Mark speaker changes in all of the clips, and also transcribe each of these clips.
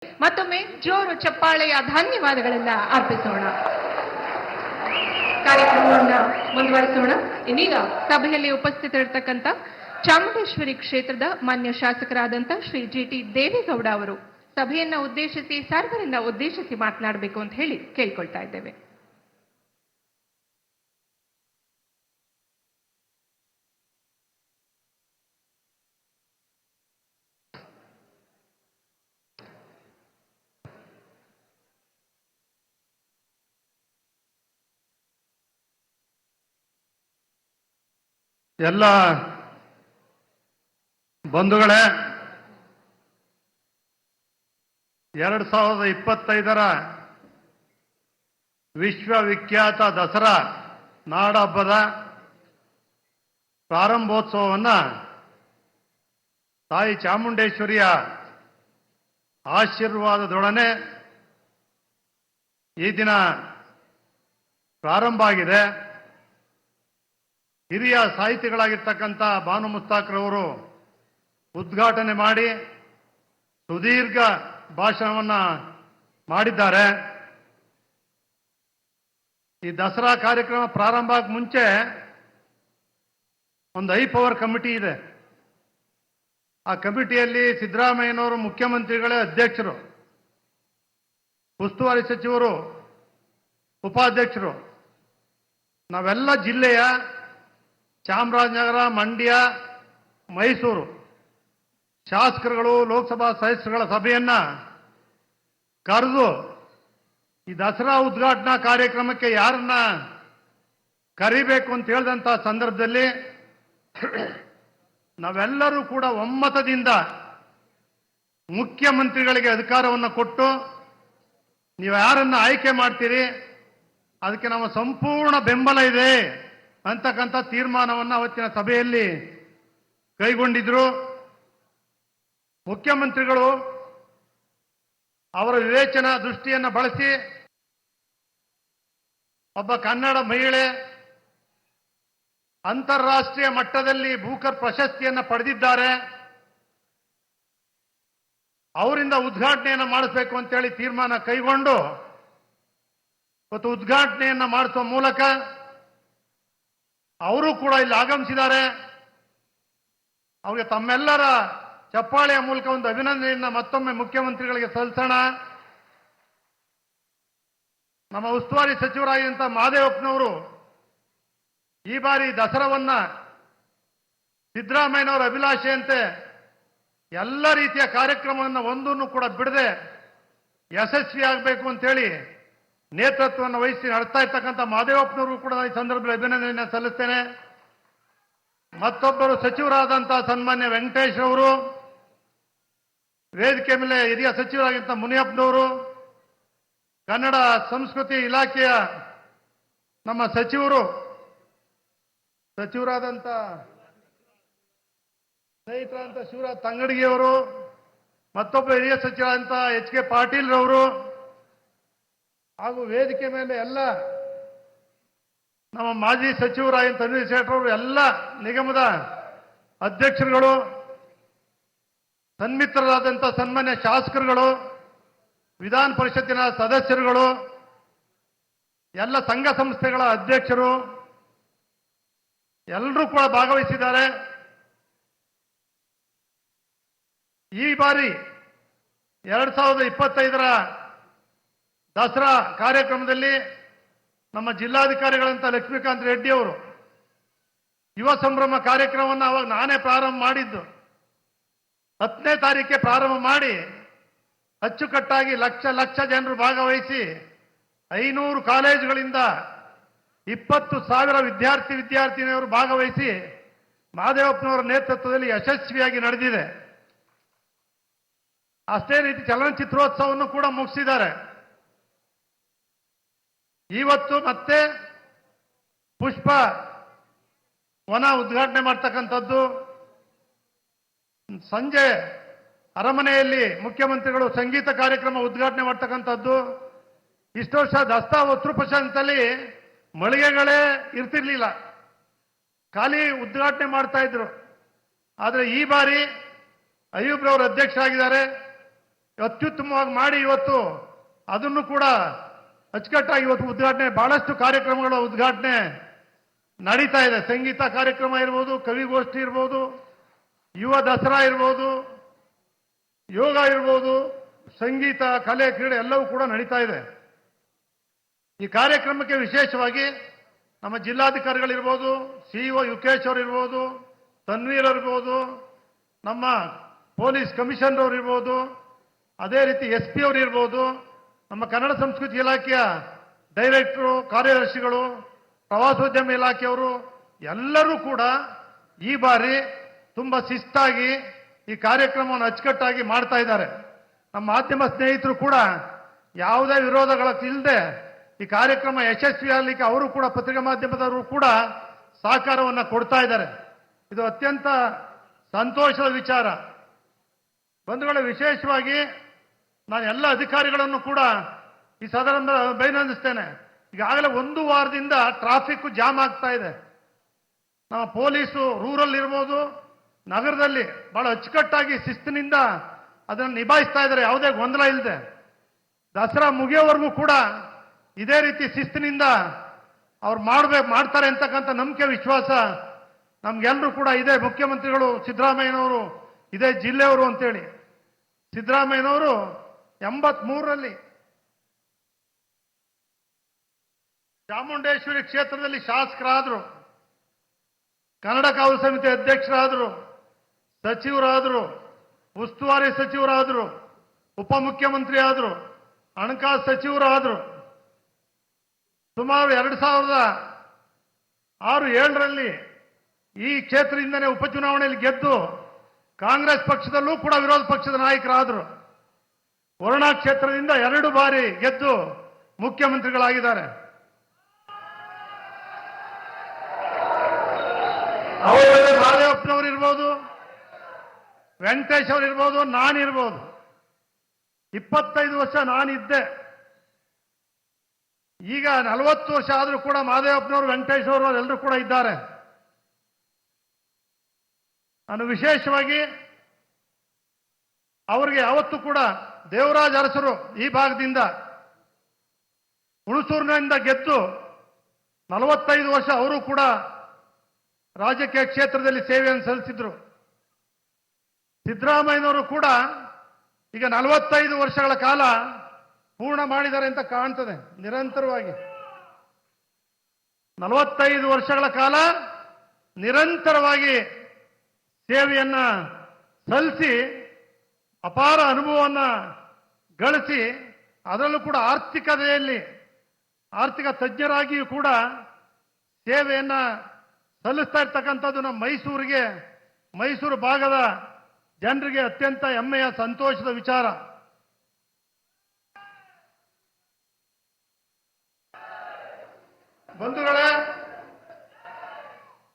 Speaker 1: ಮತ್ತೊಮ್ಮೆ ಜೋರು ಚಪ್ಪಾಳೆಯ ಧನ್ಯವಾದಗಳೆಲ್ಲ ಅರ್ಪಿಸೋಣ. ಕಾರ್ಯಕ್ರಮವನ್ನು ಮುಂದುವರಿಸೋಣ. ಇನ್ನೀಗ ಸಭೆಯಲ್ಲಿ ಉಪಸ್ಥಿತರಿರ್ತಕ್ಕಂಥ ಚಾಮುಂಡೇಶ್ವರಿ ಕ್ಷೇತ್ರದ ಮಾನ್ಯ ಶಾಸಕರಾದಂಥ ಶ್ರೀ ಜಿಟಿ ದೇವೇಗೌಡ ಅವರು ಸಭೆಯನ್ನ ಉದ್ದೇಶಿಸಿ ಸರ್ವರನ್ನ ಉದ್ದೇಶಿಸಿ ಮಾತನಾಡಬೇಕು ಅಂತ ಹೇಳಿ ಕೇಳ್ಕೊಳ್ತಾ ಇದ್ದೇವೆ.
Speaker 2: ಎಲ್ಲ ಬಂಧುಗಳೇ, 2025ರ ವಿಶ್ವವಿಖ್ಯಾತ ದಸರಾ ನಾಡಹಬ್ಬದ ಪ್ರಾರಂಭೋತ್ಸವವನ್ನು ತಾಯಿ ಚಾಮುಂಡೇಶ್ವರಿಯ ಆಶೀರ್ವಾದದೊಡನೆ ಈ ದಿನ ಪ್ರಾರಂಭ ಆಗಿದೆ. ಹಿರಿಯ ಸಾಹಿತಿಗಳಾಗಿರ್ತಕ್ಕಂಥ ಬಾನು ಮುಸ್ತಾಕ್ರವರು ಉದ್ಘಾಟನೆ ಮಾಡಿ ಸುದೀರ್ಘ ಭಾಷಣವನ್ನು ಮಾಡಿದ್ದಾರೆ. ಈ ದಸರಾ ಕಾರ್ಯಕ್ರಮ ಪ್ರಾರಂಭ ಆಗ ಮುಂಚೆ ಒಂದು ಹೈ ಪವರ್ ಕಮಿಟಿ ಇದೆ. ಆ ಕಮಿಟಿಯಲ್ಲಿ ಸಿದ್ದರಾಮಯ್ಯನವರು ಮುಖ್ಯಮಂತ್ರಿಗಳೇ ಅಧ್ಯಕ್ಷರು, ಉಸ್ತುವಾರಿ ಸಚಿವರು ಉಪಾಧ್ಯಕ್ಷರು, ನಾವೆಲ್ಲ ಜಿಲ್ಲೆಯ ಚಾಮರಾಜನಗರ, ಮಂಡ್ಯ, ಮೈಸೂರು ಶಾಸಕರುಗಳು, ಲೋಕಸಭಾ ಸದಸ್ಯರುಗಳ ಸಭೆಯನ್ನ ಕರೆದು ಈ ದಸರಾ ಉದ್ಘಾಟನಾ ಕಾರ್ಯಕ್ರಮಕ್ಕೆ ಯಾರನ್ನ ಕರಿಬೇಕು ಅಂತ ಹೇಳಿದಂಥ ಸಂದರ್ಭದಲ್ಲಿ ನಾವೆಲ್ಲರೂ ಕೂಡ ಒಮ್ಮತದಿಂದ ಮುಖ್ಯಮಂತ್ರಿಗಳಿಗೆ ಅಧಿಕಾರವನ್ನು ಕೊಟ್ಟು ನೀವು ಯಾರನ್ನ ಆಯ್ಕೆ ಮಾಡ್ತೀರಿ ಅದಕ್ಕೆ ನಮ್ಮ ಸಂಪೂರ್ಣ ಬೆಂಬಲ ಇದೆ ಅಂತಕ್ಕಂಥ ತೀರ್ಮಾನವನ್ನು ಅವತ್ತಿನ ಸಭೆಯಲ್ಲಿ ಕೈಗೊಂಡಿದ್ರು. ಮುಖ್ಯಮಂತ್ರಿಗಳು ಅವರ ವಿವೇಚನ ದೃಷ್ಟಿಯನ್ನು ಬಳಸಿ ಒಬ್ಬ ಕನ್ನಡ ಮಹಿಳೆ ಅಂತಾರಾಷ್ಟ್ರೀಯ ಮಟ್ಟದಲ್ಲಿ ಬೂಕರ್ ಪ್ರಶಸ್ತಿಯನ್ನು ಪಡೆದಿದ್ದಾರೆ, ಅವರಿಂದ ಉದ್ಘಾಟನೆಯನ್ನು ಮಾಡಿಸಬೇಕು ಅಂತೇಳಿ ತೀರ್ಮಾನ ಕೈಗೊಂಡು ಇವತ್ತು ಉದ್ಘಾಟನೆಯನ್ನು ಮಾಡಿಸುವ ಮೂಲಕ ಅವರು ಕೂಡ ಇಲ್ಲಿ ಆಗಮಿಸಿದ್ದಾರೆ. ಅವರಿಗೆ ತಮ್ಮೆಲ್ಲರ ಚಪ್ಪಾಳೆಯ ಮೂಲಕ ಒಂದು ಅಭಿನಂದನೆಯನ್ನು ಮತ್ತೊಮ್ಮೆ ಮುಖ್ಯಮಂತ್ರಿಗಳಿಗೆ ಸಲ್ಲಿಸೋಣ. ನಮ್ಮ ಉಸ್ತುವಾರಿ ಸಚಿವರಾಗಿದ್ದಂಥ ಮಹದೇವಪ್ಪನವರು ಈ ಬಾರಿ ದಸರಾವನ್ನ ಸಿದ್ದರಾಮಯ್ಯನವರ ಅಭಿಲಾಷೆಯಂತೆ ಎಲ್ಲ ರೀತಿಯ ಕಾರ್ಯಕ್ರಮವನ್ನು ಒಂದನ್ನು ಕೂಡ ಬಿಡದೆ ಯಶಸ್ವಿಯಾಗಬೇಕು ಅಂತೇಳಿ ನೇತೃತ್ವವನ್ನು ವಹಿಸಿ ನಡೆಸ್ತಾ ಇರ್ತಕ್ಕಂಥ ಮಹದೇವಪ್ಪನವರು ಕೂಡ ಈ ಸಂದರ್ಭದಲ್ಲಿ ಅಭಿನಂದನೆಯನ್ನು ಸಲ್ಲಿಸ್ತೇನೆ. ಮತ್ತೊಬ್ಬರು ಸಚಿವರಾದಂತಹ ಸನ್ಮಾನ್ಯ ವೆಂಕಟೇಶ್ ಅವರು, ವೇದಿಕೆ ಮೇಲೆ ಹಿರಿಯ ಸಚಿವರಾಗಿದ್ದಂಥ ಮುನಿಯಪ್ಪನವರು, ಕನ್ನಡ ಸಂಸ್ಕೃತಿ ಇಲಾಖೆಯ ನಮ್ಮ ಸಚಿವರಾದಂಥ ಸ್ನೇಹಿತರಾದಂಥ ಶಿವರಾಜ್ ತಂಗಡಗಿಯವರು, ಮತ್ತೊಬ್ಬ ಹಿರಿಯ ಸಚಿವರಾದಂಥ ಎಚ್ ಕೆ ಪಾಟೀಲ್ ರವರು, ಹಾಗೂ ವೇದಿಕೆ ಮೇಲೆ ಎಲ್ಲ ನಮ್ಮ ಮಾಜಿ ಸಚಿವರಾಗಿದ್ದ ತನ್ವೀರ್ ಸೇಠರವರು, ಎಲ್ಲ ನಿಗಮದ ಅಧ್ಯಕ್ಷರುಗಳು, ಸನ್ಮಿತ್ರರಾದಂಥ ಸನ್ಮಾನ್ಯ ಶಾಸಕರುಗಳು, ವಿಧಾನ ಪರಿಷತ್ತಿನ ಸದಸ್ಯರುಗಳು, ಎಲ್ಲ ಸಂಘ ಸಂಸ್ಥೆಗಳ ಅಧ್ಯಕ್ಷರು ಎಲ್ಲರೂ ಕೂಡ ಭಾಗವಹಿಸಿದ್ದಾರೆ. ಈ ಬಾರಿ 2025ರ ದಸರಾ ಕಾರ್ಯಕ್ರಮದಲ್ಲಿ ನಮ್ಮ ಜಿಲ್ಲಾಧಿಕಾರಿಗಳಂತ ಲಕ್ಷ್ಮೀಕಾಂತ್ ರೆಡ್ಡಿ ಅವರು ಯುವ ಸಂಭ್ರಮ ಕಾರ್ಯಕ್ರಮವನ್ನು ಅವಾಗ ನಾನೇ ಪ್ರಾರಂಭ ಮಾಡಿದ್ದು. 10ನೇ ತಾರೀಕೆ ಪ್ರಾರಂಭ ಮಾಡಿ ಅಚ್ಚುಕಟ್ಟಾಗಿ ಲಕ್ಷ ಜನರು ಭಾಗವಹಿಸಿ 500 ಕಾಲೇಜುಗಳಿಂದ 20,000 ವಿದ್ಯಾರ್ಥಿನಿಯರು ಭಾಗವಹಿಸಿ ಮಹದೇವಪ್ಪನವರ ನೇತೃತ್ವದಲ್ಲಿ ಯಶಸ್ವಿಯಾಗಿ ನಡೆದಿದೆ. ಅಷ್ಟೇ ರೀತಿ ಚಲನಚಿತ್ರೋತ್ಸವವನ್ನು ಕೂಡ ಮುಗಿಸಿದ್ದಾರೆ. ಇವತ್ತು ಮತ್ತೆ ಪುಷ್ಪ ವನ ಉದ್ಘಾಟನೆ ಮಾಡ್ತಕ್ಕಂಥದ್ದು, ಸಂಜೆ ಅರಮನೆಯಲ್ಲಿ ಮುಖ್ಯಮಂತ್ರಿಗಳು ಸಂಗೀತ ಕಾರ್ಯಕ್ರಮ ಉದ್ಘಾಟನೆ ಮಾಡ್ತಕ್ಕಂಥದ್ದು. ಇಷ್ಟು ವರ್ಷ ದಸರಾ ಉತ್ತರ ಮಳಿಗೆಗಳೇ ಇರ್ತಿರ್ಲಿಲ್ಲ, ಖಾಲಿ ಉದ್ಘಾಟನೆ ಮಾಡ್ತಾ ಇದ್ರು. ಆದರೆ ಈ ಬಾರಿ ಅಯ್ಯೂಬ್ರವರು ಅಧ್ಯಕ್ಷರಾಗಿದ್ದಾರೆ, ಅತ್ಯುತ್ತಮವಾಗಿ ಮಾಡಿ ಇವತ್ತು ಅದನ್ನು ಕೂಡ ಅಚ್ಚುಕಟ್ಟಾಗಿ ಇವತ್ತು ಉದ್ಘಾಟನೆ, ಬಹಳಷ್ಟು ಕಾರ್ಯಕ್ರಮಗಳ ಉದ್ಘಾಟನೆ ನಡೀತಾ ಇದೆ. ಸಂಗೀತ ಕಾರ್ಯಕ್ರಮ ಇರ್ಬೋದು, ಕವಿಗೋಷ್ಠಿ ಇರ್ಬೋದು, ಯುವ ದಸರಾ ಇರ್ಬೋದು, ಯೋಗ ಇರ್ಬೋದು, ಸಂಗೀತ, ಕಲೆ, ಕ್ರೀಡೆ ಎಲ್ಲವೂ ಕೂಡ ನಡೀತಾ ಇದೆ. ಈ ಕಾರ್ಯಕ್ರಮಕ್ಕೆ ವಿಶೇಷವಾಗಿ ನಮ್ಮ ಜಿಲ್ಲಾಧಿಕಾರಿಗಳಿರ್ಬೋದು, ಸಿಇಒ ಯುಕೇಶ್ ಅವರು ಇರ್ಬೋದು, ತನ್ವೀರ್ ಇರ್ಬೋದು, ನಮ್ಮ ಪೊಲೀಸ್ ಕಮಿಷನರ್ ಅವರು ಇರ್ಬೋದು, ಅದೇ ರೀತಿ SP ಅವರು ಇರ್ಬೋದು, ನಮ್ಮ ಕನ್ನಡ ಸಂಸ್ಕೃತಿ ಇಲಾಖೆಯ ಡೈರೆಕ್ಟರು, ಕಾರ್ಯದರ್ಶಿಗಳು, ಪ್ರವಾಸೋದ್ಯಮ ಇಲಾಖೆಯವರು ಎಲ್ಲರೂ ಕೂಡ ಈ ಬಾರಿ ತುಂಬಾ ಶಿಸ್ತಾಗಿ ಈ ಕಾರ್ಯಕ್ರಮವನ್ನು ಅಚ್ಚುಕಟ್ಟಾಗಿ ಮಾಡ್ತಾ ಇದ್ದಾರೆ. ನಮ್ಮ ಮಾಧ್ಯಮ ಸ್ನೇಹಿತರು ಕೂಡ ಯಾವುದೇ ವಿರೋಧಗಳಿಲ್ಲದೆ ಈ ಕಾರ್ಯಕ್ರಮ ಯಶಸ್ವಿಯಾಗಲಿಕ್ಕೆ ಅವರು ಕೂಡ, ಪತ್ರಿಕಾ ಮಾಧ್ಯಮದವರು ಕೂಡ ಸಹಕಾರವನ್ನು ಕೊಡ್ತಾ ಇದ್ದಾರೆ. ಇದು ಅತ್ಯಂತ ಸಂತೋಷದ ವಿಚಾರ. ಬಂಧುಗಳೇ, ವಿಶೇಷವಾಗಿ ನಾನು ಎಲ್ಲ ಅಧಿಕಾರಿಗಳನ್ನು ಕೂಡ ಈ ಸದನದ ಅಭಿನಂದಿಸ್ತೇನೆ. ಈಗಾಗಲೇ 1 ವಾರದಿಂದ ಟ್ರಾಫಿಕ್ ಜಾಮ್ ಆಗ್ತಾ ಇದೆ. ನಮ್ಮ ಪೊಲೀಸು ರೂರಲ್ ಇರ್ಬೋದು, ನಗರದಲ್ಲಿ ಬಹಳ ಅಚ್ಚುಕಟ್ಟಾಗಿ ಶಿಸ್ತಿನಿಂದ ಅದನ್ನು ನಿಭಾಯಿಸ್ತಾ ಇದ್ದಾರೆ, ಯಾವುದೇ ಗೊಂದಲ ಇಲ್ಲದೆ. ದಸರಾ ಮುಗಿಯೋವರೆಗೂ ಕೂಡ ಇದೇ ರೀತಿ ಶಿಸ್ತಿನಿಂದ ಅವ್ರು ಮಾಡ್ತಾರೆ ಅಂತಕ್ಕಂಥ ನಂಬಿಕೆ, ವಿಶ್ವಾಸ ನಮ್ಗೆಲ್ಲರೂ ಕೂಡ ಇದೆ. ಮುಖ್ಯಮಂತ್ರಿಗಳು ಸಿದ್ದರಾಮಯ್ಯನವರು ಇದೇ ಜಿಲ್ಲೆಯವರು ಅಂತೇಳಿ. ಸಿದ್ದರಾಮಯ್ಯನವರು 83ರಲ್ಲಿ ಚಾಮುಂಡೇಶ್ವರಿ ಕ್ಷೇತ್ರದಲ್ಲಿ ಶಾಸಕರಾದರು, ಕನ್ನಡ ಕಾವಲು ಸಮಿತಿ ಅಧ್ಯಕ್ಷರಾದರು, ಸಚಿವರಾದರು, ಉಸ್ತುವಾರಿ ಸಚಿವರಾದರು, ಉಪಮುಖ್ಯಮಂತ್ರಿ ಆದರು, ಹಣಕಾಸು ಸಚಿವರಾದರು. ಸುಮಾರು 2006-07ರಲ್ಲಿ ಈ ಕ್ಷೇತ್ರದಿಂದಲೇ ಉಪಚುನಾವಣೆಯಲ್ಲಿ ಗೆದ್ದು ಕಾಂಗ್ರೆಸ್ ಪಕ್ಷದಲ್ಲೂ ಕೂಡ ವಿರೋಧ ಪಕ್ಷದ ನಾಯಕರಾದರು. ವರುಣಾ ಕ್ಷೇತ್ರದಿಂದ 2 ಬಾರಿ ಗೆದ್ದು ಮುಖ್ಯಮಂತ್ರಿಗಳಾಗಿದ್ದಾರೆ. ಅವರಲ್ಲಿ ಮಹದೇವಪ್ಪನವರು ಇರ್ಬೋದು, ವೆಂಕಟೇಶ್ ಅವರು ಇರ್ಬೋದು, ನಾನಿರ್ಬೋದು. 25 ವರ್ಷ ನಾನಿದ್ದೆ. ಈಗ 40 ವರ್ಷ ಆದರೂ ಕೂಡ ಮಹದೇವಪ್ಪನವರು, ವೆಂಕಟೇಶ್ ಅವರು ಎಲ್ಲರೂ ಕೂಡ ಇದ್ದಾರೆ. ನಾನು ವಿಶೇಷವಾಗಿ ಅವರಿಗೆ ಯಾವತ್ತೂ ಕೂಡ ದೇವರಾಜ ಅರಸರು ಈ ಭಾಗದಿಂದ ಹುಣಸೂರಿನಿಂದ ಗೆದ್ದು 45 ವರ್ಷ ಅವರು ಕೂಡ ರಾಜಕೀಯ ಕ್ಷೇತ್ರದಲ್ಲಿ ಸೇವೆಯನ್ನು ಸಲ್ಲಿಸಿದ್ರು. ಸಿದ್ದರಾಮಯ್ಯನವರು ಕೂಡ ಈಗ 45 ವರ್ಷಗಳ ಕಾಲ ಪೂರ್ಣ ಮಾಡಿದ್ದಾರೆ ಅಂತ ಕಾಣ್ತದೆ. ನಿರಂತರವಾಗಿ 45 ವರ್ಷಗಳ ಕಾಲ ನಿರಂತರವಾಗಿ ಸೇವೆಯನ್ನ ಸಲ್ಲಿಸಿ ಅಪಾರ ಅನುಭವವನ್ನು ಗಳಿಸಿ, ಅದರಲ್ಲೂ ಕೂಡ ಆರ್ಥಿಕ ತಜ್ಞರಾಗಿಯೂ ಕೂಡ ಸೇವೆಯನ್ನ ಸಲ್ಲಿಸ್ತಾ ಇರ್ತಕ್ಕಂಥದ್ದು ನಮ್ಮ ಮೈಸೂರು ಭಾಗದ ಜನರಿಗೆ ಅತ್ಯಂತ ಹೆಮ್ಮೆಯ, ಸಂತೋಷದ ವಿಚಾರ. ಬಂಧುಗಳೇ,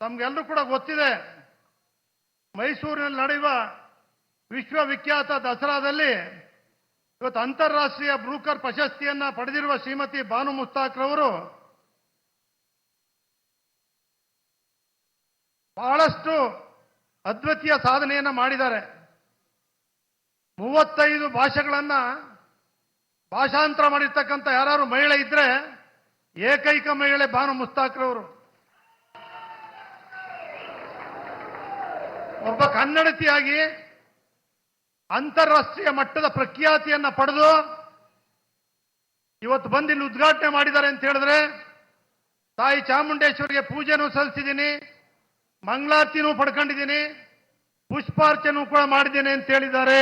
Speaker 2: ತಮ್ಗೆಲ್ಲರೂ ಕೂಡ ಗೊತ್ತಿದೆ, ಮೈಸೂರಿನಲ್ಲಿ ನಡೆಯುವ ವಿಶ್ವವಿಖ್ಯಾತ ದಸರಾದಲ್ಲಿ ಇವತ್ತು ಅಂತಾರಾಷ್ಟ್ರೀಯ ಬ್ರೂಕರ್ ಪ್ರಶಸ್ತಿಯನ್ನ ಪಡೆದಿರುವ ಶ್ರೀಮತಿ ಬಾನು ಮುಸ್ತಾಕ್ರವರು ಬಹಳಷ್ಟು ಅದ್ವಿತೀಯ ಸಾಧನೆಯನ್ನ ಮಾಡಿದ್ದಾರೆ. 35 ಭಾಷೆಗಳನ್ನ ಭಾಷಾಂತರ ಮಾಡಿರ್ತಕ್ಕಂಥ ಯಾರು ಮಹಿಳೆ ಇದ್ರೆ ಏಕೈಕ ಮಹಿಳೆ ಬಾನು ಮುಸ್ತಾಕ್ರವರು. ಒಬ್ಬ ಕನ್ನಡತಿಯಾಗಿ ಅಂತಾರಾಷ್ಟ್ರೀಯ ಮಟ್ಟದ ಪ್ರಖ್ಯಾತಿಯನ್ನ ಪಡೆದು ಇವತ್ತು ಬಂದು ಇಲ್ಲಿ ಉದ್ಘಾಟನೆ ಮಾಡಿದ್ದಾರೆ ಅಂತ ಹೇಳಿದ್ರೆ, ತಾಯಿ ಚಾಮುಂಡೇಶ್ವರಿಗೆ ಪೂಜೆನೂ ಸಲ್ಲಿಸಿದ್ದೀನಿ, ಮಂಗಳಾರತಿನೂ ಪಡ್ಕೊಂಡಿದ್ದೀನಿ, ಪುಷ್ಪಾರ್ಚನೂ ಕೂಡ ಮಾಡಿದ್ದೇನೆ ಅಂತ ಹೇಳಿದ್ದಾರೆ.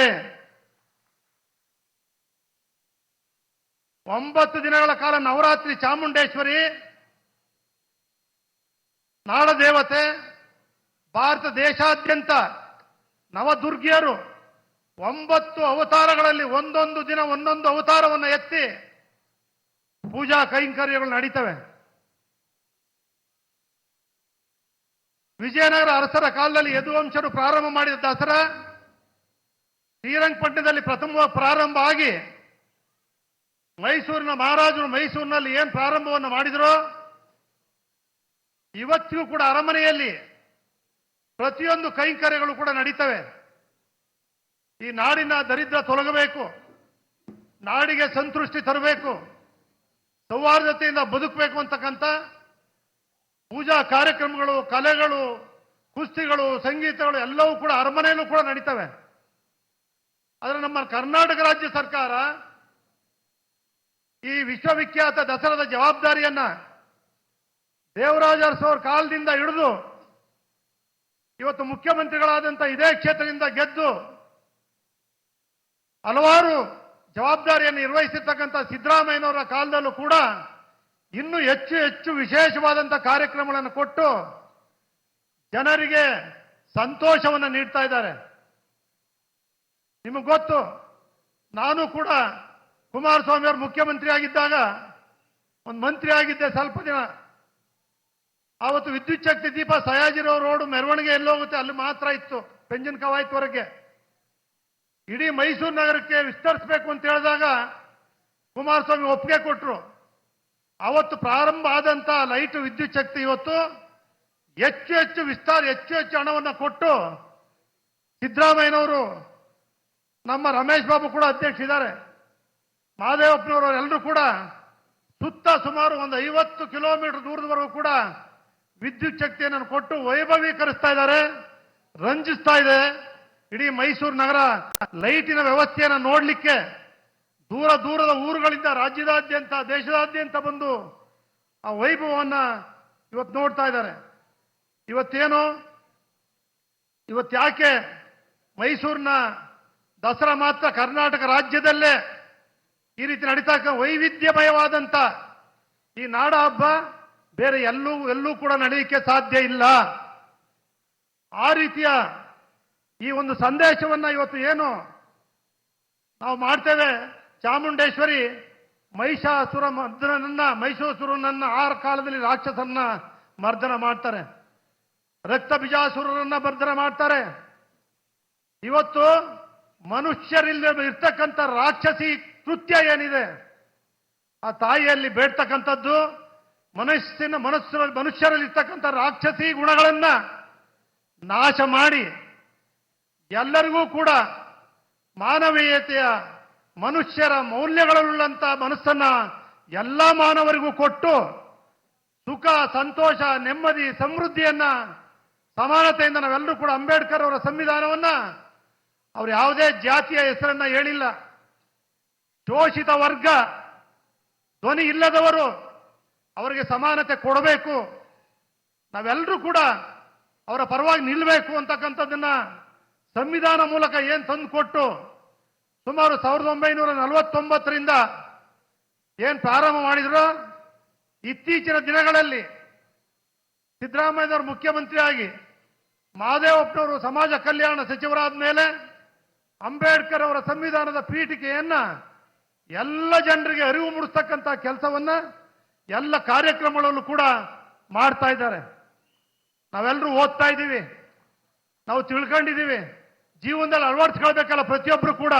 Speaker 2: 9 ದಿನಗಳ ಕಾಲ ನವರಾತ್ರಿ ಚಾಮುಂಡೇಶ್ವರಿ ನಾಡದೇವತೆ, ಭಾರತ ದೇಶಾದ್ಯಂತ ನವದುರ್ಗಿಯರು 9 ಅವತಾರಗಳಲ್ಲಿ ಒಂದೊಂದು ದಿನ ಒಂದೊಂದು ಅವತಾರವನ್ನು ಎತ್ತಿ ಪೂಜಾ ಕೈಂಕರ್ಯಗಳು ನಡೀತವೆ. ವಿಜಯನಗರ ಅರಸರ ಕಾಲದಲ್ಲಿ ಯದುವಂಶರು ಪ್ರಾರಂಭ ಮಾಡಿದ ದಸರಾ ಶ್ರೀರಂಗಪಟ್ಟಣದಲ್ಲಿ ಪ್ರಥಮವಾಗಿ ಪ್ರಾರಂಭ ಆಗಿ ಮೈಸೂರಿನ ಮಹಾರಾಜರು ಮೈಸೂರಿನಲ್ಲಿ ಏನು ಪ್ರಾರಂಭವನ್ನು ಮಾಡಿದರೋ ಇವತ್ತಿಗೂ ಕೂಡ ಅರಮನೆಯಲ್ಲಿ ಪ್ರತಿಯೊಂದು ಕೈಂಕರ್ಯಗಳು ಕೂಡ ನಡೀತವೆ. ಈ ನಾಡಿನ ದರಿದ್ರ ತೊಲಗಬೇಕು, ನಾಡಿಗೆ ಸಂತೃಷ್ಟಿ ತರಬೇಕು, ಸೌಹಾರ್ದತೆಯಿಂದ ಬದುಕಬೇಕು ಅಂತಕ್ಕಂಥ ಪೂಜಾ ಕಾರ್ಯಕ್ರಮಗಳು, ಕಲೆಗಳು, ಕುಸ್ತಿಗಳು, ಸಂಗೀತಗಳು ಎಲ್ಲವೂ ಕೂಡ ಅರಮನೆಯಲ್ಲೂ ಕೂಡ ನಡೀತವೆ. ಆದರೆ ನಮ್ಮ ಕರ್ನಾಟಕ ರಾಜ್ಯ ಸರ್ಕಾರ ಈ ವಿಶ್ವವಿಖ್ಯಾತ ದಸರಾದ ಜವಾಬ್ದಾರಿಯನ್ನ ದೇವರಾಜ ಅರಸು ಕಾಲದಿಂದ ಹಿಡಿದು ಇವತ್ತು ಮುಖ್ಯಮಂತ್ರಿಗಳಾದಂಥ ಇದೇ ಕ್ಷೇತ್ರದಿಂದ ಗೆದ್ದು ಹಲವಾರು ಜವಾಬ್ದಾರಿಯನ್ನು ನಿರ್ವಹಿಸಿರ್ತಕ್ಕಂಥ ಸಿದ್ದರಾಮಯ್ಯನವರ ಕಾಲದಲ್ಲೂ ಕೂಡ ಇನ್ನೂ ಹೆಚ್ಚು ಹೆಚ್ಚು ವಿಶೇಷವಾದಂಥ ಕಾರ್ಯಕ್ರಮಗಳನ್ನು ಕೊಟ್ಟು ಜನರಿಗೆ ಸಂತೋಷವನ್ನು ನೀಡ್ತಾ ಇದ್ದಾರೆ. ನಿಮಗೆ ಗೊತ್ತು, ನಾನು ಕೂಡ ಕುಮಾರಸ್ವಾಮಿ ಅವರು ಮುಖ್ಯಮಂತ್ರಿ ಆಗಿದ್ದಾಗ ಒಂದು ಮಂತ್ರಿ ಆಗಿದ್ದೆ ಸ್ವಲ್ಪ ದಿನ. ಆವತ್ತು ವಿದ್ಯುತ್ ಶಕ್ತಿ ದೀಪ ಸಯಾಜಿರಾವ್ ರೋಡ್ ಮೆರವಣಿಗೆ ಎಲ್ಲೋಗುತ್ತೆ ಅಲ್ಲಿ ಮಾತ್ರ ಇತ್ತು, ಪೆಂಜಿನ ಕವಾಯತ್ವರೆಗೆ. ಇಡೀ ಮೈಸೂರು ನಗರಕ್ಕೆ ವಿಸ್ತರಿಸಬೇಕು ಅಂತ ಹೇಳಿದಾಗ ಕುಮಾರಸ್ವಾಮಿ ಒಪ್ಪಿಗೆ ಕೊಟ್ಟರು. ಅವತ್ತು ಪ್ರಾರಂಭ ಆದಂತ ಲೈಟ್ ವಿದ್ಯುತ್ ಶಕ್ತಿ ಇವತ್ತು ಹೆಚ್ಚು ಹೆಚ್ಚು ವಿಸ್ತಾರ, ಹೆಚ್ಚು ಹೆಚ್ಚು ಹಣವನ್ನು ಕೊಟ್ಟು ಸಿದ್ದರಾಮಯ್ಯನವರು, ನಮ್ಮ ರಮೇಶ್ ಬಾಬು ಕೂಡ ಅಧ್ಯಕ್ಷರಿದ್ದಾರೆ, ಮಹದೇವಪ್ಪನವರು ಎಲ್ಲರೂ ಕೂಡ ಸುತ್ತ ಸುಮಾರು ಒಂದು 50 ಕಿಲೋಮೀಟರ್ ದೂರದವರೆಗೂ ಕೂಡ ವಿದ್ಯುತ್ ಶಕ್ತಿಯನ್ನು ಕೊಟ್ಟು ವೈಭವೀಕರಿಸ್ತಾ ಇದ್ದಾರೆ, ರಂಜಿಸ್ತಾ ಇದೆ. ಇಡೀ ಮೈಸೂರು ನಗರ ಲೈಟಿನ ವ್ಯವಸ್ಥೆಯನ್ನು ನೋಡಲಿಕ್ಕೆ ದೂರ ದೂರದ ಊರುಗಳಿಂದ ರಾಜ್ಯದಾದ್ಯಂತ, ದೇಶದಾದ್ಯಂತ ಬಂದು ಆ ವೈಭವವನ್ನು ಇವತ್ತು ನೋಡ್ತಾ ಇದ್ದಾರೆ. ಇವತ್ತು ಯಾಕೆ ಮೈಸೂರಿನ ದಸರಾ ಮಾತ್ರ ಕರ್ನಾಟಕ ರಾಜ್ಯದಲ್ಲೇ ಈ ರೀತಿ ನಡೀತಾ ವೈವಿಧ್ಯಮಯವಾದಂಥ ಈ ನಾಡ ಹಬ್ಬ ಬೇರೆ ಎಲ್ಲೂ ಕೂಡ ನಡೆಯಲಿಕ್ಕೆ ಸಾಧ್ಯ ಇಲ್ಲ. ಆ ರೀತಿಯ ಈ ಒಂದು ಸಂದೇಶವನ್ನ ಇವತ್ತು ಏನು ನಾವು ಮಾಡ್ತೇವೆ, ಚಾಮುಂಡೇಶ್ವರಿ ಮಹಿಷಾಸುರನನ್ನ ಆ ಕಾಲದಲ್ಲಿ ರಾಕ್ಷಸನ್ನ ಮರ್ದನ ಮಾಡ್ತಾರೆ, ರಕ್ತ ಬೀಜಾಸುರರನ್ನ ಮರ್ದನ ಮಾಡ್ತಾರೆ. ಇವತ್ತು ಮನುಷ್ಯರಿಲ್ಲದೆ ಇರ್ತಕ್ಕಂಥ ರಾಕ್ಷಸಿ ಕೃತ್ಯ ಏನಿದೆ, ಆ ತಾಯಿಯಲ್ಲಿ ಬೇಡ್ತಕ್ಕಂಥದ್ದು ಮನುಷ್ಯರಲ್ಲಿ ಇರ್ತಕ್ಕಂಥ ರಾಕ್ಷಸಿ ಗುಣಗಳನ್ನ ನಾಶ ಮಾಡಿ ಎಲ್ಲರಿಗೂ ಕೂಡ ಮಾನವೀಯತೆಯ, ಮನುಷ್ಯರ ಮೌಲ್ಯಗಳುಳ್ಳಂತ ಮನಸ್ಸನ್ನ ಎಲ್ಲ ಮಾನವರಿಗೂ ಕೊಟ್ಟು ಸುಖ, ಸಂತೋಷ, ನೆಮ್ಮದಿ, ಸಮೃದ್ಧಿಯನ್ನ, ಸಮಾನತೆಯಿಂದ ನಾವೆಲ್ಲರೂ ಕೂಡ ಅಂಬೇಡ್ಕರ್ ಅವರ ಸಂವಿಧಾನವನ್ನ ಅವರು ಯಾವುದೇ ಜಾತಿಯ ಹೆಸರನ್ನ ಹೇಳಿಲ್ಲ. ಶೋಷಿತ ವರ್ಗ, ಧ್ವನಿ ಇಲ್ಲದವರು, ಅವರಿಗೆ ಸಮಾನತೆ ಕೊಡಬೇಕು, ನಾವೆಲ್ಲರೂ ಕೂಡ ಅವರ ಪರವಾಗಿ ನಿಲ್ಲಬೇಕು ಅಂತಕ್ಕಂಥದ್ದನ್ನ ಸಂವಿಧಾನ ಮೂಲಕ ಏನು ತಂದುಕೊಟ್ಟು ಸುಮಾರು 1949ರಿಂದ ಏನು ಪ್ರಾರಂಭ ಮಾಡಿದ್ರು, ಇತ್ತೀಚಿನ ದಿನಗಳಲ್ಲಿ ಸಿದ್ದರಾಮಯ್ಯನವರು ಮುಖ್ಯಮಂತ್ರಿಯಾಗಿ ಮಹದೇವಪ್ಪನವರು ಸಮಾಜ ಕಲ್ಯಾಣ ಸಚಿವರಾದ ಮೇಲೆ ಅಂಬೇಡ್ಕರ್ ಅವರ ಸಂವಿಧಾನದ ಪೀಠಿಕೆಯನ್ನ ಎಲ್ಲ ಜನರಿಗೆ ಅರಿವು ಮೂಡಿಸ್ತಕ್ಕಂಥ ಕೆಲಸವನ್ನ ಎಲ್ಲ ಕಾರ್ಯಕ್ರಮಗಳಲ್ಲೂ ಕೂಡ ಮಾಡ್ತಾ ಇದ್ದಾರೆ. ನಾವೆಲ್ಲರೂ ಓದ್ತಾ ಇದ್ದೀವಿ, ನಾವು ತಿಳ್ಕೊಂಡಿದ್ದೀವಿ, ಜೀವನದಲ್ಲಿ ಅಳವಡಿಸ್ಕೊಳ್ಬೇಕಲ್ಲ. ಪ್ರತಿಯೊಬ್ಬರು ಕೂಡ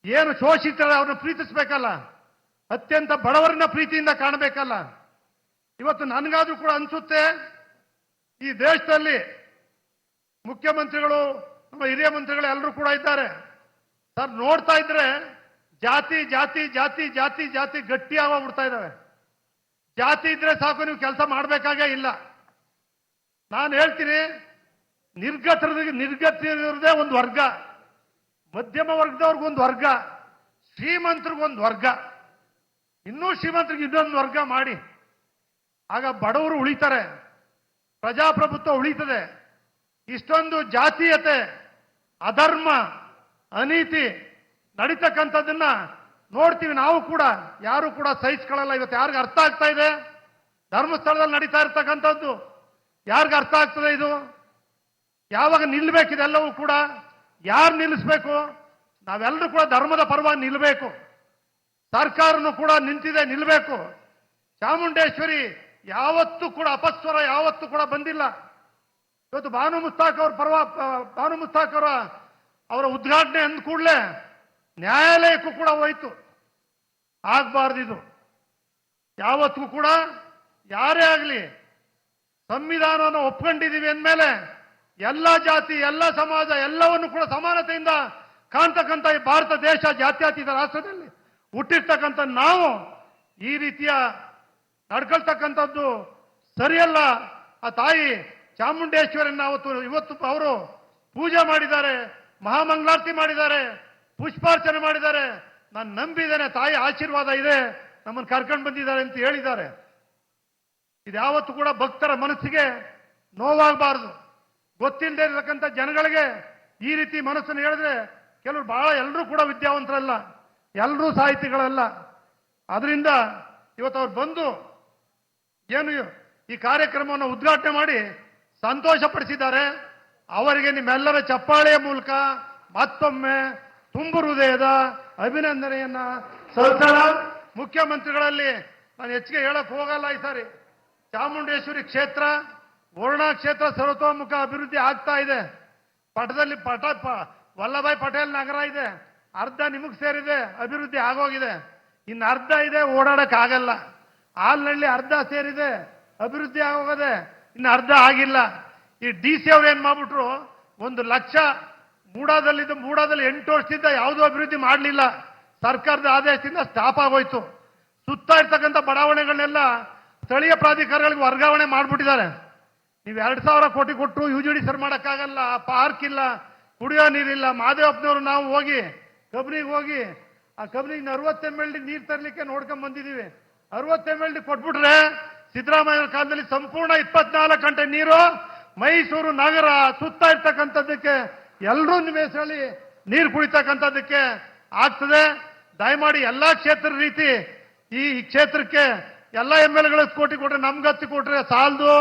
Speaker 2: ಏನು ಶೋಷಿತರ ಅವ್ರನ್ನ ಪ್ರೀತಿಸ್ಬೇಕಲ್ಲ, ಅತ್ಯಂತ ಬಡವರನ್ನ ಪ್ರೀತಿಯಿಂದ ಕಾಣಬೇಕಲ್ಲ. ಇವತ್ತು ನನಗಾದ್ರೂ ಕೂಡ ಅನ್ಸುತ್ತೆ, ಈ ದೇಶದಲ್ಲಿ ಮುಖ್ಯಮಂತ್ರಿಗಳು, ನಮ್ಮ ಹಿರಿಯ ಮಂತ್ರಿಗಳು ಎಲ್ಲರೂ ಕೂಡ ಇದ್ದಾರೆ ಸರ್. ನೋಡ್ತಾ ಇದ್ರೆ ಜಾತಿ ಜಾತಿ ಜಾತಿ ಜಾತಿ ಜಾತಿ ಗಟ್ಟಿ ಆಗೋಗ್ಬಿಡ್ತಾ ಇದ್ದಾವೆ. ಜಾತಿ ಇದ್ರೆ ಸಾಕು, ನೀವು ಕೆಲಸ ಮಾಡಬೇಕಾಗೇ ಇಲ್ಲ. ನಾನು ಹೇಳ್ತೀನಿ, ನಿರ್ಗತಿರದೇ ಒಂದು ವರ್ಗ, ಮಧ್ಯಮ ವರ್ಗದವ್ರಿಗೊಂದು ವರ್ಗ, ಶ್ರೀಮಂತರಿಗೊಂದು ವರ್ಗ, ಇನ್ನೂ ಶ್ರೀಮಂತರಿಗೆ ಇನ್ನೊಂದು ವರ್ಗ ಮಾಡಿ, ಆಗ ಬಡವರು ಉಳಿತಾರೆ, ಪ್ರಜಾಪ್ರಭುತ್ವ ಉಳಿತದೆ. ಇಷ್ಟೊಂದು ಜಾತೀಯತೆ, ಅಧರ್ಮ, ಅನೀತಿ ನಡೀತಕ್ಕಂಥದ್ದನ್ನ ನೋಡ್ತೀವಿ. ನಾವು ಕೂಡ ಯಾರು ಕೂಡ ಸಹಿಸ್ಕೊಳ್ಳಲ್ಲ. ಇವತ್ತು ಯಾರಿಗೆ ಅರ್ಥ ಆಗ್ತಾ ಇದೆ? ಧರ್ಮಸ್ಥಳದಲ್ಲಿ ನಡೀತಾ ಇರ್ತಕ್ಕಂಥದ್ದು ಯಾರಿಗೆ ಅರ್ಥ ಆಗ್ತದೆ? ಇದು ಯಾವಾಗ ನಿಲ್ಲಬೇಕಿದೆಲ್ಲವೂ ಕೂಡ ಯಾರು ನಿಲ್ಲಿಸ್ಬೇಕು? ನಾವೆಲ್ಲರೂ ಕೂಡ ಧರ್ಮದ ಪರವಾಗಿ ನಿಲ್ಲಬೇಕು. ಸರ್ಕಾರನು ಕೂಡ ನಿಂತಿದೆ, ನಿಲ್ಲಬೇಕು. ಚಾಮುಂಡೇಶ್ವರಿ ಯಾವತ್ತೂ ಕೂಡ ಅಪಸ್ವರ ಯಾವತ್ತೂ ಕೂಡ ಬಂದಿಲ್ಲ. ಇವತ್ತು ಬಾನು ಮುಸ್ತಾಕ್ ಅವರ ಉದ್ಘಾಟನೆ ಅಂದ ಕೂಡಲೇ ನ್ಯಾಯಾಲಯಕ್ಕೂ ಕೂಡ ಹೋಯ್ತು. ಆಗಬಾರ್ದಿದು. ಯಾವತ್ತೂ ಕೂಡ ಯಾರೇ ಆಗಲಿ ಸಂವಿಧಾನವನ್ನು ಒಪ್ಕೊಂಡಿದ್ದೀವಿ ಅಂದಮೇಲೆ ಎಲ್ಲ ಜಾತಿ, ಎಲ್ಲ ಸಮಾಜ ಎಲ್ಲವನ್ನು ಕೂಡ ಸಮಾನತೆಯಿಂದ ಕಾಣ್ತಕ್ಕಂಥ ಈ ಭಾರತ ದೇಶ ಜಾತ್ಯತೀತ ರಾಷ್ಟ್ರದಲ್ಲಿ ಹುಟ್ಟಿರ್ತಕ್ಕಂಥ ನಾವು ಈ ರೀತಿಯ ನಡ್ಕೊಳ್ತಕ್ಕಂಥದ್ದು ಸರಿಯಲ್ಲ. ಆ ತಾಯಿ ಚಾಮುಂಡೇಶ್ವರಿನ ಇವತ್ತು ಅವರು ಪೂಜೆ ಮಾಡಿದ್ದಾರೆ, ಮಹಾಮಂಗಳಾರತಿ ಮಾಡಿದ್ದಾರೆ, ಪುಷ್ಪಾರ್ಚನೆ ಮಾಡಿದ್ದಾರೆ. ನಾನು ನಂಬಿದ್ದೇನೆ ತಾಯಿ ಆಶೀರ್ವಾದ ಇದೆ, ನಮ್ಮನ್ನು ಕರ್ಕೊಂಡು ಬಂದಿದ್ದಾರೆ ಅಂತ ಹೇಳಿದ್ದಾರೆ. ಇದ್ಯಾವತ್ತು ಕೂಡ ಭಕ್ತರ ಮನಸ್ಸಿಗೆ ನೋವಾಗಬಾರದು. ಗೊತ್ತಿಲ್ಲದೆ ಇರತಕ್ಕಂಥ ಜನಗಳಿಗೆ ಈ ರೀತಿ ಮನಸ್ಸನ್ನು ಹೇಳಿದ್ರೆ ಕೆಲವರು ಬಹಳ ಎಲ್ಲರೂ ಕೂಡ ವಿದ್ಯಾವಂತರಲ್ಲ, ಎಲ್ಲರೂ ಸಾಹಿತಿಗಳಲ್ಲ. ಅದರಿಂದ ಇವತ್ತು ಅವ್ರು ಬಂದು ಏನು ಈ ಕಾರ್ಯಕ್ರಮವನ್ನು ಉದ್ಘಾಟನೆ ಮಾಡಿ ಸಂತೋಷಪಡಿಸಿದ್ದಾರೆ. ಅವರಿಗೆ ನಿಮ್ಮೆಲ್ಲರ ಚಪ್ಪಾಳೆಯ ಮೂಲಕ ಮತ್ತೊಮ್ಮೆ ತುಂಬು ಹೃದಯದ ಅಭಿನಂದನೆಯನ್ನ ಸಲ್ಲಿಸೋಣ. ಮುಖ್ಯಮಂತ್ರಿಗಳಲ್ಲಿ ನಾನು ಹೆಚ್ಚಿಗೆ ಹೇಳಕ್ ಹೋಗಲ್ಲ. ಈ ಸಾರಿ ಚಾಮುಂಡೇಶ್ವರಿ ಕ್ಷೇತ್ರ, ವರುಣಾ ಕ್ಷೇತ್ರ ಸರ್ವತೋಮುಖ ಅಭಿವೃದ್ಧಿ ಆಗ್ತಾ ಇದೆ. ಪಟದಲ್ಲಿ ವಲ್ಲಭಾಯ್ ಪಟೇಲ್ ನಗರ ಇದೆ, ಅರ್ಧ ನಿಮಗೆ ಸೇರಿದೆ, ಅಭಿವೃದ್ಧಿ ಆಗೋಗಿದೆ. ಇನ್ನು ಅರ್ಧ ಇದೆ, ಓಡಾಡಕ್ ಆಗಲ್ಲ. ಹಾಲ್ನಳ್ಳಿ ಅರ್ಧ ಸೇರಿದೆ, ಅಭಿವೃದ್ಧಿ ಆಗೋಗಿದೆ, ಇನ್ನು ಅರ್ಧ ಆಗಿಲ್ಲ. ಈ DC ಅವ್ರು ಏನ್ ಮಾಡ್ಬಿಟ್ರು, 1 ಲಕ್ಷ ಮೂಡಾದಲ್ಲಿ 8 ವರ್ಷದಿಂದ ಯಾವುದೂ ಅಭಿವೃದ್ಧಿ ಮಾಡಲಿಲ್ಲ. ಸರ್ಕಾರದ ಆದೇಶದಿಂದ ಸ್ಟಾಪ್ ಆಗೋಯ್ತು. ಸುತ್ತ ಇರ್ತಕ್ಕಂಥ ಬಡಾವಣೆಗಳನ್ನೆಲ್ಲ ಸ್ಥಳೀಯ ಪ್ರಾಧಿಕಾರಗಳಿಗೆ ವರ್ಗಾವಣೆ ಮಾಡ್ಬಿಟ್ಟಿದ್ದಾರೆ. ನೀವು 2,000 ಕೋಟಿ ಕೊಟ್ಟರು UGD ಸರ್ ಮಾಡೋಕ್ಕಾಗಲ್ಲ, ಪಾರ್ಕ್ ಇಲ್ಲ, ಕುಡಿಯೋ ನೀರಿಲ್ಲ. ಮಹದೇವಪ್ಪನವರು ನಾವು ಹೋಗಿ ಕಬ್ನಿಗೆ ಹೋಗಿ ಆ ಕಬ್ನಿಗೆ 60 MLD ನೀರು ತರಲಿಕ್ಕೆ ನೋಡ್ಕೊಂಡ್ ಬಂದಿದ್ದೀವಿ. 60 MLD ಕೊಟ್ಬಿಟ್ರೆ ಸಿದ್ದರಾಮಯ್ಯ ಕಾಲದಲ್ಲಿ ಸಂಪೂರ್ಣ 24 ಗಂಟೆ ನೀರು ಮೈಸೂರು ನಗರ ಸುತ್ತ ಇರ್ತಕ್ಕಂಥದ್ದಕ್ಕೆ ಎಲ್ಲರೂ ನಿವೇಶಳಿ ನೀರು ಕುಡಿತಕ್ಕಂಥದ್ದಕ್ಕೆ ಆಗ್ತದೆ. ದಯಮಾಡಿ ಎಲ್ಲಾ ಕ್ಷೇತ್ರ ರೀತಿ ಈ ಕ್ಷೇತ್ರಕ್ಕೆ ಎಲ್ಲ MLA ಕೋಟಿ ಕೊಟ್ರೆ ನಮ್ಗೆ 10 ಕೊಟ್ರೆ ಸಾಲದು.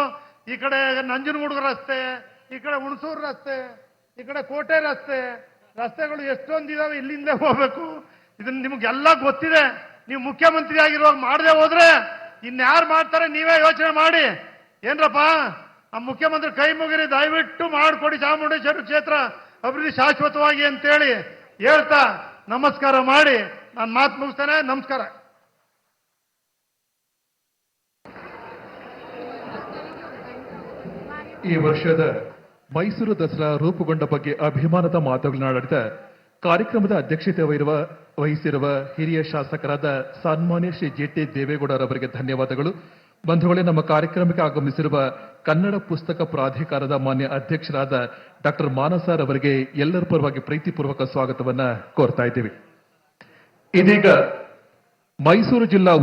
Speaker 2: ಈ ಕಡೆ ನಂಜನಗೂಡು ರಸ್ತೆ, ಈ ಕಡೆ ಹುಣಸೂರು ರಸ್ತೆ, ಈ ಕಡೆ ಕೋಟೆ ರಸ್ತೆಗಳು ಎಷ್ಟೊಂದಿದಾವೆ, ಇಲ್ಲಿಂದ ಹೋಗ್ಬೇಕು. ಇದನ್ನ ನಿಮ್ಗೆಲ್ಲ ಗೊತ್ತಿದೆ. ನೀವು ಮುಖ್ಯಮಂತ್ರಿ ಆಗಿರುವಾಗ ಮಾಡದೆ ಹೋದ್ರೆ ಇನ್ಯಾರು ಮಾಡ್ತಾರೆ, ನೀವೇ ಯೋಚನೆ ಮಾಡಿ. ಏನ್ರಪ್ಪ, ನಮ್ಮ ಮುಖ್ಯಮಂತ್ರಿ ಕೈ ಮುಗಿರಿ, ದಯವಿಟ್ಟು ಮಾಡಿಕೊಡಿ ಚಾಮುಂಡೇಶ್ವರಿ ಕ್ಷೇತ್ರ ಅಭಿವೃದ್ಧಿ ಶಾಶ್ವತವಾಗಿ ಅಂತೇಳಿ ಹೇಳ್ತಾ ನಮಸ್ಕಾರ ಮಾಡಿ ನಾನು ಮಾತು ಮುಗಿಸ್ತೇನೆ. ನಮಸ್ಕಾರ.
Speaker 3: ಈ ವರ್ಷದ ಮೈಸೂರು ದಸರಾ ರೂಪುಗೊಂಡ ಬಗ್ಗೆ ಅಭಿಮಾನದ ಮಾತುಗಳನ್ನಾಡಿದ ಕಾರ್ಯಕ್ರಮದ ಅಧ್ಯಕ್ಷತೆ ವಹಿಸಿರುವ ಹಿರಿಯ ಶಾಸಕರಾದ ಸನ್ಮಾನ್ಯ ಶ್ರೀ GT ದೇವೇಗೌಡರವರಿಗೆ ಧನ್ಯವಾದಗಳು. ಬಂಧುಗಳೇ, ನಮ್ಮ ಕಾರ್ಯಕ್ರಮಕ್ಕೆ ಆಗಮಿಸಿರುವ ಕನ್ನಡ ಪುಸ್ತಕ ಪ್ರಾಧಿಕಾರದ ಮಾನ್ಯ ಅಧ್ಯಕ್ಷರಾದ ಡಾಕ್ಟರ್ ಮಾನಸಾರ್ ಅವರಿಗೆ ಎಲ್ಲರ ಪರವಾಗಿ ಪ್ರೀತಿಪೂರ್ವಕ ಸ್ವಾಗತವನ್ನ ಕೋರ್ತಾ ಇದ್ದೀವಿ. ಇದೀಗ ಮೈಸೂರು ಜಿಲ್ಲಾ